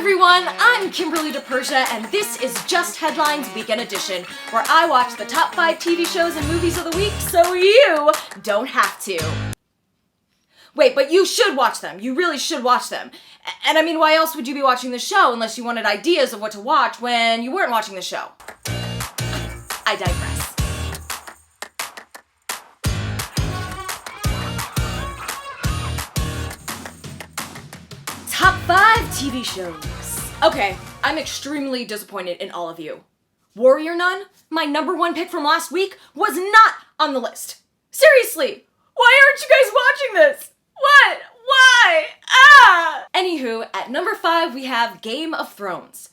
everyone, I'm Kimberly DiPersia, and this is Just Headlines Weekend Edition, where I watch the top 5 TV shows and movies of the week so you don't have to. Wait, but you should watch them. You really should watch them. And I mean, why else would you be watching the show unless you wanted ideas of what to watch when you weren't watching the show? I digress. Top 5 TV shows. Okay, I'm extremely disappointed in all of you. Warrior Nun, my number 1 pick from last week, was not on the list. Seriously, why aren't you guys watching this? What? Why? Anywho, at number 5 we have Game of Thrones.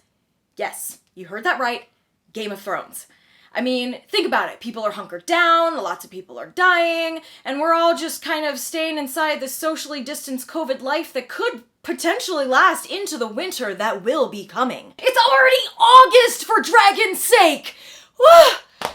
Yes, you heard that right, Game of Thrones. I mean, think about it. People are hunkered down, lots of people are dying, and we're all just kind of staying inside this socially distanced COVID life that could potentially last into the winter that will be coming. It's already August, for dragon's sake! Woo!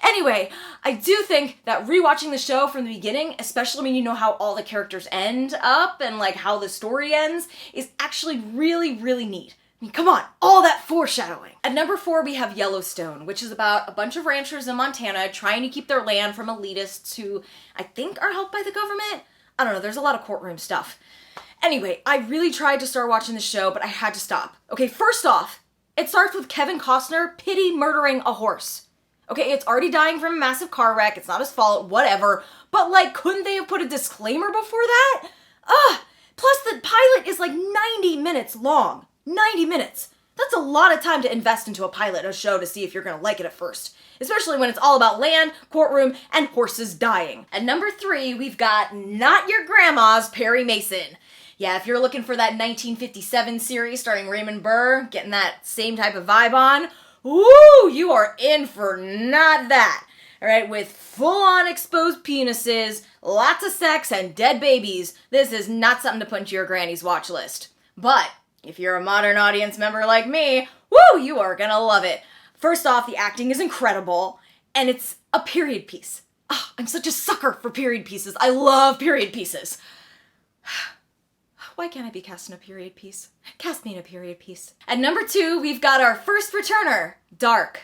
Anyway, I do think that rewatching the show from the beginning, especially when you know how all the characters end up and like how the story ends, is actually really, really neat. I mean, come on, all that foreshadowing. At number 4, we have Yellowstone, which is about a bunch of ranchers in Montana trying to keep their land from elitists who I think are helped by the government. I don't know, there's a lot of courtroom stuff. Anyway, I really tried to start watching the show, but I had to stop. Okay, first off, it starts with Kevin Costner pity murdering a horse. Okay, it's already dying from a massive car wreck, it's not his fault, whatever, but like, couldn't they have put a disclaimer before that? Plus the pilot is like 90 minutes long. 90 minutes. That's a lot of time to invest into a pilot, a show, to see if you're gonna like it at first. Especially when it's all about land, courtroom, and horses dying. At number 3, we've got Not Your Grandma's Perry Mason. Yeah, if you're looking for that 1957 series starring Raymond Burr, getting that same type of vibe on, woo, you are in for not that. Alright, with full-on exposed penises, lots of sex, and dead babies, this is not something to put into your granny's watch list. But if you're a modern audience member like me, woo, you are gonna love it. First off, the acting is incredible, and it's a period piece. Oh, I'm such a sucker for period pieces. I love period pieces. Why can't I be cast in a period piece? Cast me in a period piece. At number 2, we've got our first returner, Dark.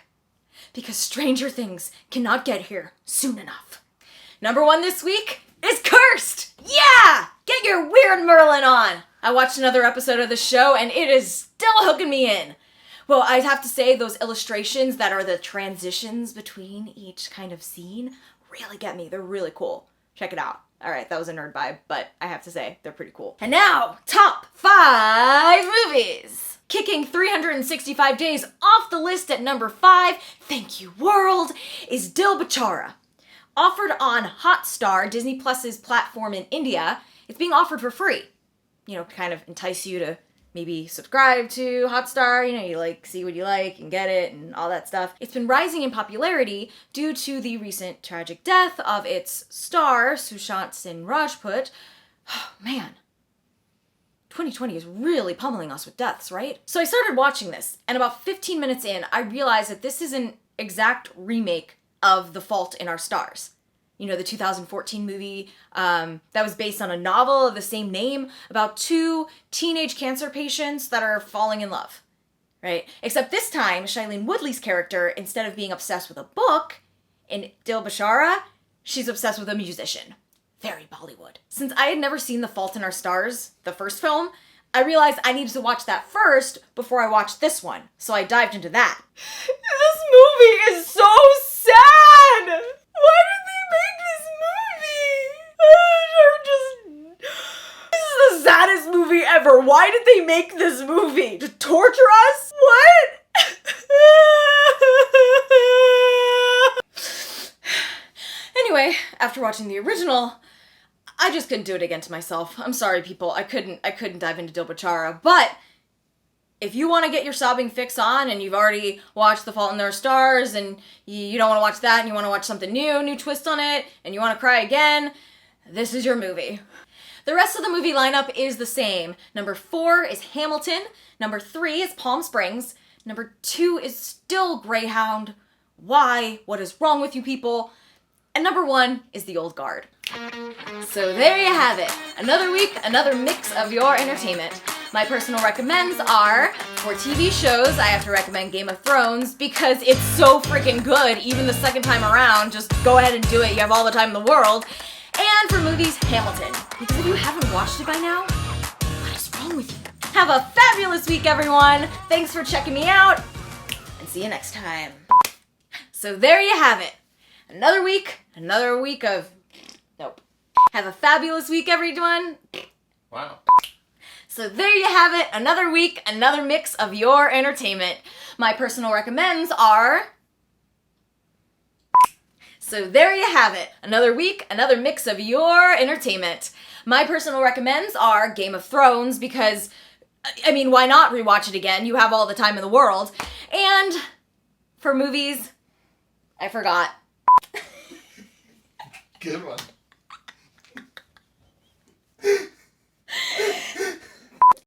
Because Stranger Things cannot get here soon enough. Number 1 this week is Cursed! Yeah! Get your weird Merlin on! I watched another episode of the show and it is still hooking me in. Well, I'd have to say those illustrations that are the transitions between each kind of scene really get me. They're really cool. Check it out. Alright, that was a nerd vibe, but I have to say, they're pretty cool. And now, top 5 movies! Kicking 365 days off the list at number 5, thank you world, is Dil Bechara. Offered on Hotstar, Disney Plus's platform in India, it's being offered for free. You know, kind of entice you to maybe subscribe to Hotstar, you know, you like see what you like and get it and all that stuff. It's been rising in popularity due to the recent tragic death of its star, Sushant Singh Rajput. Oh, man. 2020 is really pummeling us with deaths, right? So I started watching this, and about 15 minutes in, I realized that this is an exact remake of The Fault in Our Stars. You know, the 2014 movie that was based on a novel of the same name about 2 teenage cancer patients that are falling in love, right? Except this time, Shailene Woodley's character, instead of being obsessed with a book, in Dil Bechara, she's obsessed with a musician. Very Bollywood. Since I had never seen The Fault in Our Stars, the first film, I realized I needed to watch that first before I watched this one. So I dived into that. This movie is so sad! Why did they make this movie? This is the saddest movie ever. Why did they make this movie? To torture us? What? Anyway, after watching the original, I just couldn't do it again to myself. I'm sorry, people. I couldn't dive into Dil Bechara. But if you want to get your sobbing fix on and you've already watched The Fault in Our Stars and you don't want to watch that and you want to watch something new twist on it, and you want to cry again, this is your movie. The rest of the movie lineup is the same. Number 4 is Hamilton. Number 3 is Palm Springs. Number 2 is still Greyhound. Why? What is wrong with you people? And number 1 is The Old Guard. So there you have it. Another week, another mix of your entertainment. My personal recommends are, for TV shows, I have to recommend Game of Thrones because it's so freaking good, even the second time around. Just go ahead and do it, you have all the time in the world. And for movies, Hamilton. Because if you haven't watched it by now, what is wrong with you? Have a fabulous week, everyone. Thanks for checking me out, and see you next time. So there you have it. Another week of, nope. Have a fabulous week, everyone. Wow. So there you have it, another week, another mix of your entertainment. My personal recommends are... So there you have it, another week, another mix of your entertainment. My personal recommends are Game of Thrones because, I mean, why not rewatch it again? You have all the time in the world. And for movies, I forgot. Good one.